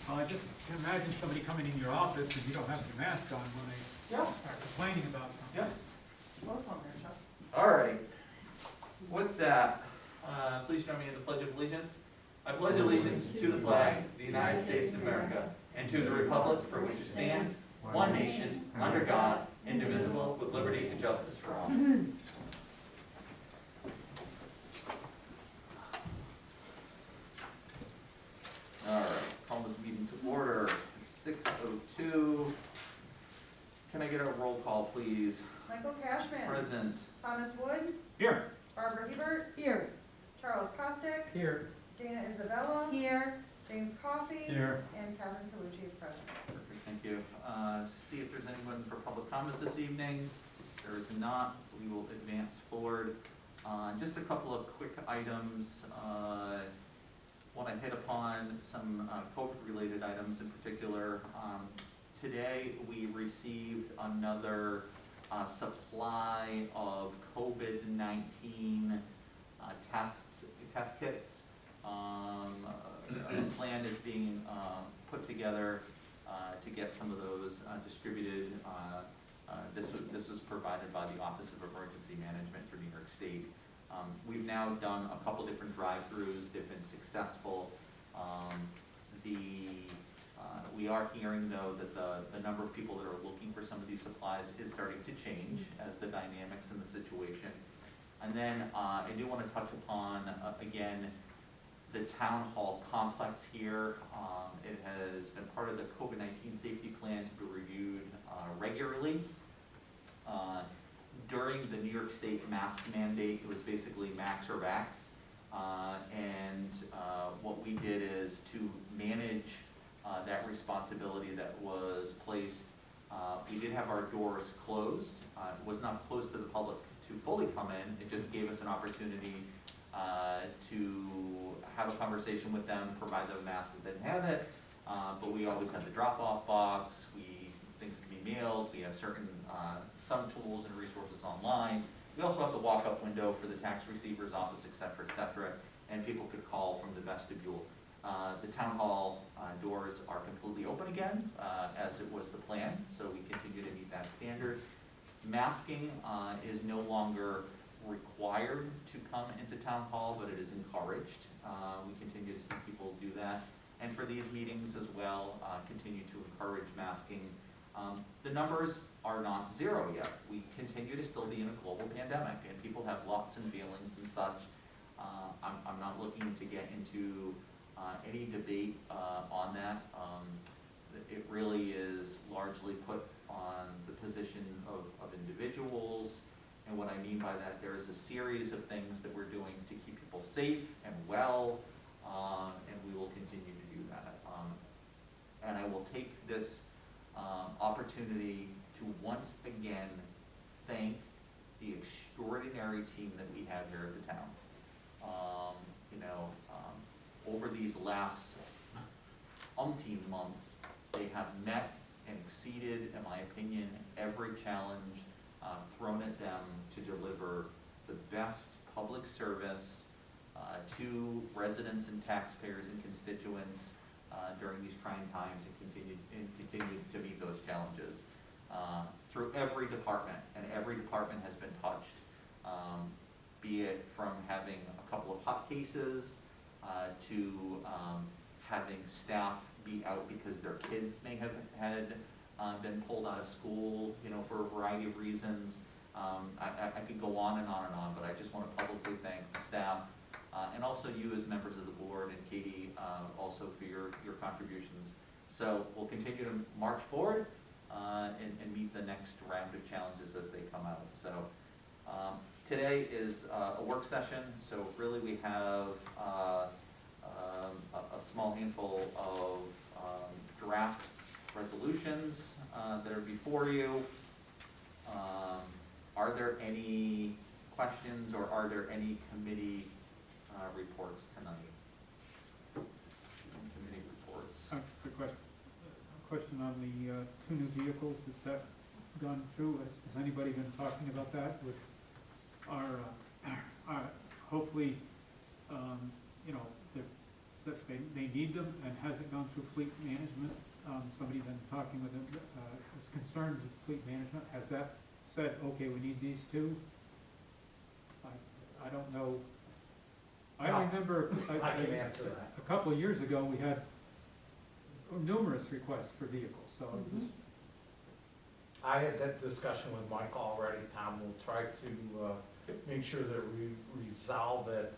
Well, I just can imagine somebody coming in your office and you don't have your mask on when they Yeah. start complaining about something. Yeah. Both on there, Chuck. All right. With that, please join me in the Pledge of Allegiance. I pledge allegiance to the flag of the United States of America and to the republic for which it stands, one nation, under God, indivisible, with liberty and justice for all. All right, call this meeting to order. 6:02. Can I get a roll call, please? Michael Cashman. Present. Thomas Wood. Here. Barbara Hebert. Here. Charles Costick. Here. Dana Isabella. Here. James Coffey. Here. And Catherine Talucci is present. Perfect, thank you. See if there's anyone for public comment this evening. If there is not, we will advance forward. Just a couple of quick items. Want to hit upon some COVID-related items in particular. Today, we received another supply of COVID-19 test kits. A plan is being put together to get some of those distributed. This was provided by the Office of Emergency Management for New York State. We've now done a couple different drive-throughs. They've been successful. We are hearing, though, that the number of people that are looking for some of these supplies is starting to change as the dynamics in the situation. And then I do want to touch upon, again, the town hall complex here. It has been part of the COVID-19 safety plan to be reviewed regularly. During the New York State mask mandate, it was basically max or vax. What we did is to manage that responsibility that was placed. We did have our doors closed. It was not closed to the public to fully come in. It just gave us an opportunity to have a conversation with them, provide them a mask if they didn't have it. But we always have the drop-off box. Things can be mailed. We have certain some tools and resources online. We also have the walk-up window for the tax receiver's office, et cetera, and people could call from the vestibule. The town hall doors are completely open again, as it was the plan, so we continue to meet that standard. Masking is no longer required to come into town hall, but it is encouraged. We continue to see people do that. And for these meetings as well, continue to encourage masking. The numbers are not zero yet. We continue to still be in a global pandemic, and people have lots and feelings and such. I'm not looking to get into any debate on that. It really is largely put on the position of individuals. And what I mean by that, there is a series of things that we're doing to keep people safe and well, and we will continue to do that. And I will take this opportunity to once again thank the extraordinary team that we have here at the town. Over these last umpteen months, they have met and exceeded, in my opinion, every challenge thrown at them to deliver the best public service to residents and taxpayers and constituents during these trying times, and continue to meet those challenges through every department, and every department has been touched, be it from having a couple of hot cases to having staff be out because their kids may have had been pulled out of school, for a variety of reasons. I could go on and on and on, but I just want to publicly thank the staff and also you as members of the board, and Katie also for your contributions. So we'll continue to march forward and meet the next round of challenges as they come out. So today is a work session, so really we have a small handful of draft resolutions that are before you. Are there any questions, or are there any committee reports tonight? Committee reports. Quick question on the 2 new vehicles. Has that gone through? Has anybody been talking about that with our hopefully, that they need them, and has it gone through fleet management? Somebody been talking with them, is concerned with fleet management, has that said, okay, we need these two? I don't know. I No, remember, I can answer that. a couple of years ago, we had numerous requests for vehicles, so it was, I had that discussion with Mike already. Tom will try to make sure that we resolve it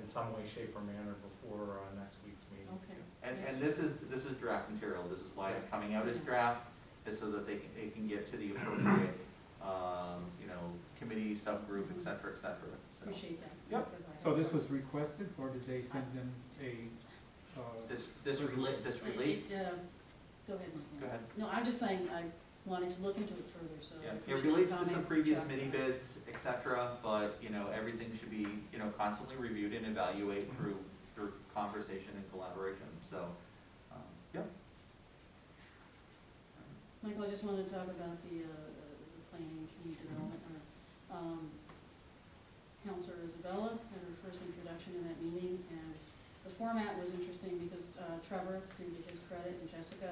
in some way, shape, or manner before next week's meeting. Okay. And this is draft material, this is why it's coming out as draft, is so that they can get to the appropriate, committee, subgroup, et cetera, so. Appreciate that. Yep. Because I- so this was requested, or did they send in a, This relates, Go ahead, Michael. go ahead. No, I'm just saying, I wanted to look into it further, so. I Yeah, it appreciate relates the to some comment. previous Chuck. mini bids, et cetera, but, everything should be, constantly reviewed and evaluated through conversation and collaboration, so, yeah. Michael, I just wanted to talk about the planning and community development, Counselor Isabella had her first introduction in that meeting, and the format was interesting because Trevor, to his credit, and Jessica,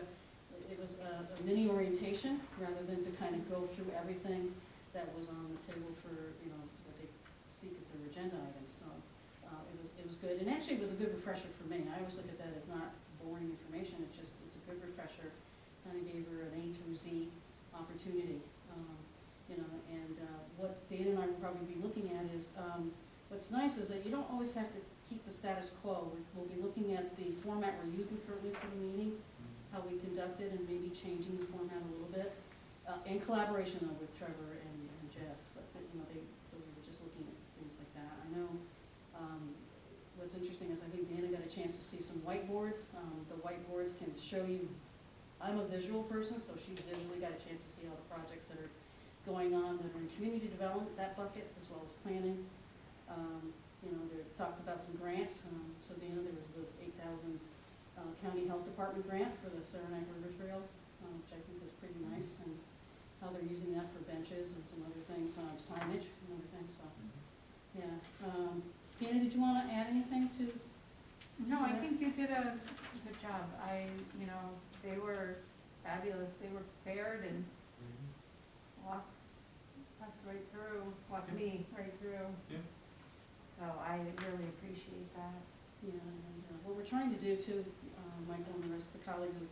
it was a mini orientation rather than to kind of go through everything that was on the table for, what they seek as their agenda items. So it was good, and actually it was a good refresher for me. I always look at that as not boring information, it's a good refresher. Kind of gave her an A through Z opportunity, and what Dana and I will probably be looking at is, what's nice is that you don't always have to keep the status quo. We'll be looking at the format we're using currently for the meeting, how we conduct it, and maybe changing the format a little bit, in collaboration though with Trevor and Jess, but so we were just looking at things like that. I know, what's interesting is I think Dana got a chance to see some whiteboards. The whiteboards can show you, I'm a visual person, so she visually got a chance to see all the projects that are going on that are in community development, that bucket, as well as planning. They talked about some grants, so Dana, there was the 8,000 county health department grant for the Saranac River Trail, which I think was pretty nice, and how they're using that for benches and some other things, signage and other things, so, yeah. Dana, did you want to add anything to? No, I think you did a good job. They were fabulous. They were prepared and walked us right through, walked me right through. Yeah. So I really appreciate that. Yeah, and what we're trying to do too, Michael and the rest of the colleagues, is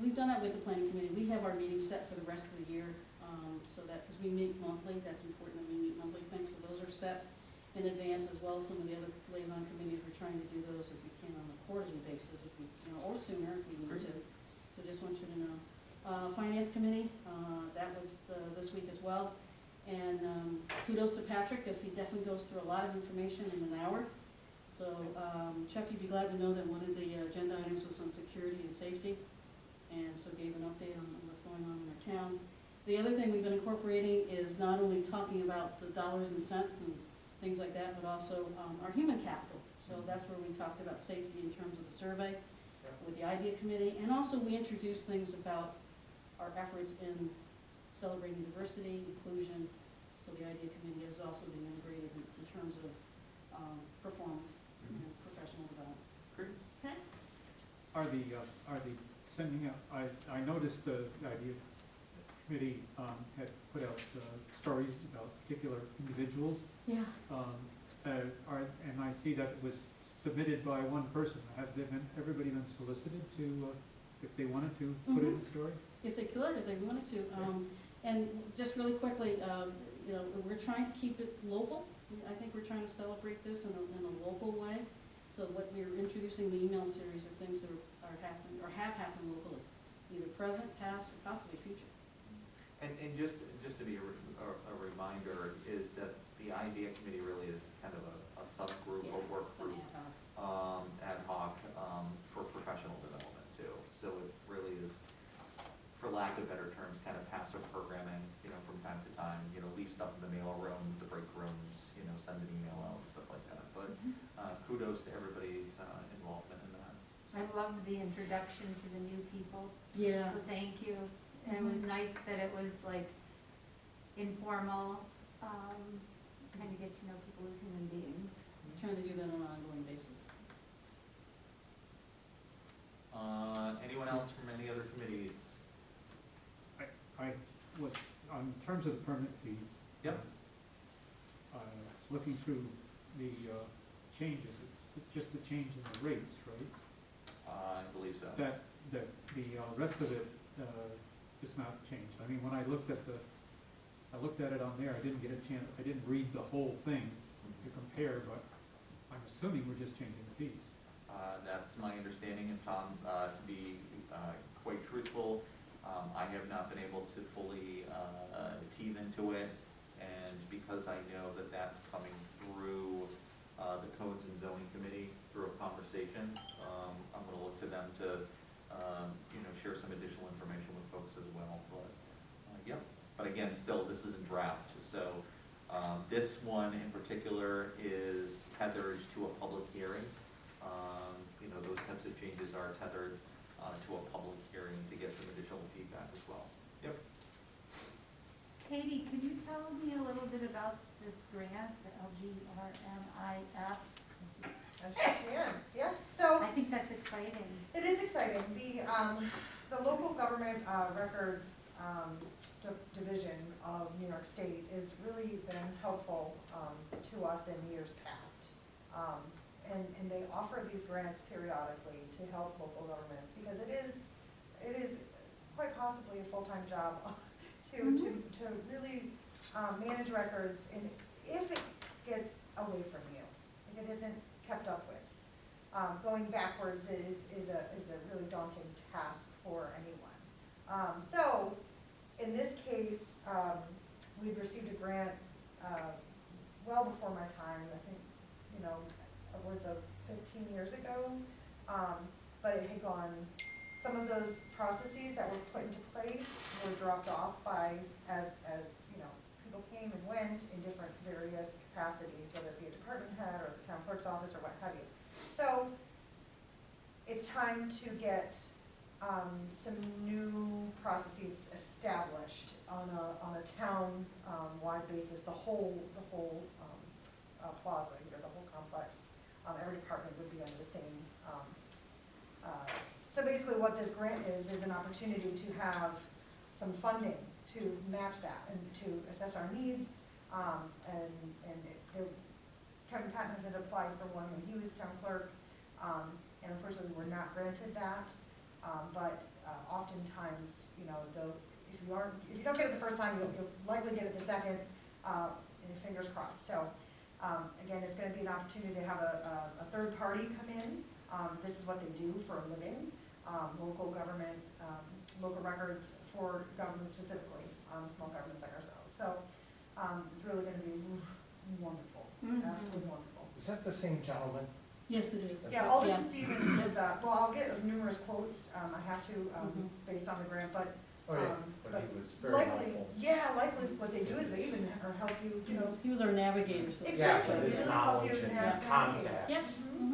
we've done that with the planning committee. We have our meetings set for the rest of the year, so that, because we meet monthly, that's important that we meet monthly things, so those are set in advance, as well as some of the other liaison committees. We're trying to do those if we can on a quarterly basis, if we, or sooner if we need to. So just want you to know. Finance committee, that was this week as well. And kudos to Patrick, because he definitely goes through a lot of information in an hour. So Chuck, you'd be glad to know that one of the agenda items was on security and safety, and so gave an update on what's going on in our town. The other thing we've been incorporating is not only talking about the dollars and cents and things like that, but also our human capital. So that's where we talked about safety in terms of the survey with the IDEA committee, and also we introduced things about our efforts in celebrating diversity, inclusion. So the IDEA committee has also been integrated in terms of performance and professional development. Great. Okay. are the sending out, I noticed the IDEA committee, had put out, stories about particular individuals. Yeah. And I see that it was submitted by one person. Have they been, everybody been solicited to, if they wanted to put it in a story? If they could, if they wanted to. And just really quickly, we're trying to keep it local. I think we're trying to celebrate this in a local way. So what we're introducing, the email series, are things that are happening or have happened locally, either present, past, or possibly future. And just to be a reminder, is that the IDEA committee really is kind of a subgroup, a work An group, ad hoc. ad hoc, for professional development too. So it really is, for lack of better terms, kind of passive programming, from time to time, leave stuff in the mail rooms, the break rooms, send an email out, stuff like that. But kudos to everybody's involvement in that. I loved the introduction to the new people. Yeah. So thank you. And it was nice that it was like informal, kind of get to know people as human beings. Trying to do that on an ongoing basis. terms of the permit fees. Yep. Looking through the changes, it's just a change in the rates, right? I believe so. That the rest of it is not changed. I mean, when I looked at it on there, I didn't get a chance, I didn't read the whole thing to compare, but I'm assuming we're just changing the fees. That's my understanding, and Tom, to be quite truthful, I have not been able to fully tease into it, and because I know that that's coming through the Codes and Zoning Committee through a conversation, I'm gonna look to them to, share some additional information with folks as well, but, yep. But again, still, this isn't draft, so, this one in particular is tethered to a public hearing. Those types of changes are tethered to a public hearing to get some additional feedback as well. Yep. Katie, can you tell me a little bit about this grant, the LGRMIF? Yeah, so I think that's exciting. it is exciting. The local government records division of New York State has really been helpful to us in years past. And they offer these grants periodically to help local governments, because it is quite possibly a full-time job to really manage records, and if it gets away from you, if it isn't kept up with, going backwards is a really daunting task for anyone. So in this case, we'd received a grant well before my time, I think, upwards of 15 years ago, but it had gone, some of those processes that were put into place were dropped off as people came and went in different various capacities, whether it be a department head or the town clerk's office or what have you. So it's time to get some new processes established on a town wide basis, the whole plaza, the whole complex. Every department would be under the same. So basically what this grant is an opportunity to have some funding to match that and to assess our needs. Kevin Patton had applied for one when he was town clerk, and unfortunately we're not granted that. But oftentimes, if you don't get it the first time, you'll likely get it the second, and fingers crossed. So again, it's going to be an opportunity to have a third party come in. This is what they do for a living, local government, local records for government specifically, small governments like ourselves. So it's really going to be wonderful, absolutely wonderful. Is that the same gentleman? Yes, it is. Yeah, Alden Stevens is, well, I'll get numerous quotes, I have to, based on the grant, but But he was very likely, helpful. yeah, likely what they do is they even help you, He was our navigator, so. Yeah, Exactly. with his They help you knowledge and have- contacts. Yep.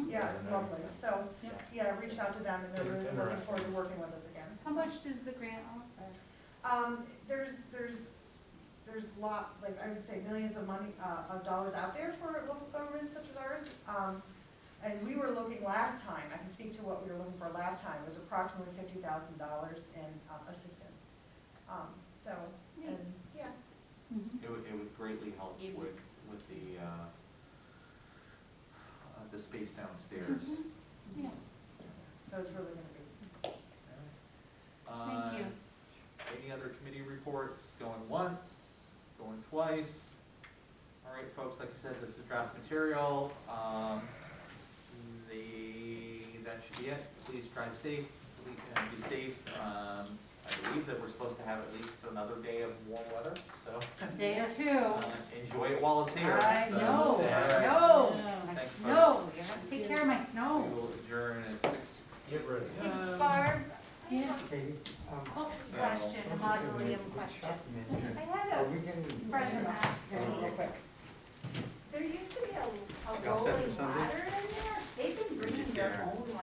Yeah, it's lovely. So, Yep. yeah, I reached out to them and they're really looking Interesting. forward to working with us again. How much does the grant offer? There's like I would say millions of dollars out there for local governments such as ours. And we were looking last time, I can speak to what we were looking for last time, was approximately $50,000 in assistance. So, and, yeah. It would greatly help It would. with the space downstairs. Yeah, So it's really gonna be. thank you. Any other committee reports? Going once, going twice? All right, folks, like I said, this is draft material. That should be it. Please drive safe, be safe. I believe that we're supposed to have at least another day of warm weather, so. Day or two. Enjoy it while it's here. I So, know, all right. Thanks, folks. no, you have to take care of my We snow. will adjourn at 6. Get ready. Hey, Barb, Yeah. Katie, question, a mausoleum question. I had are a we getting? friend ask me, Real quick. there used to be a set for rolling Sunday? ladder in there, they've been bringing their own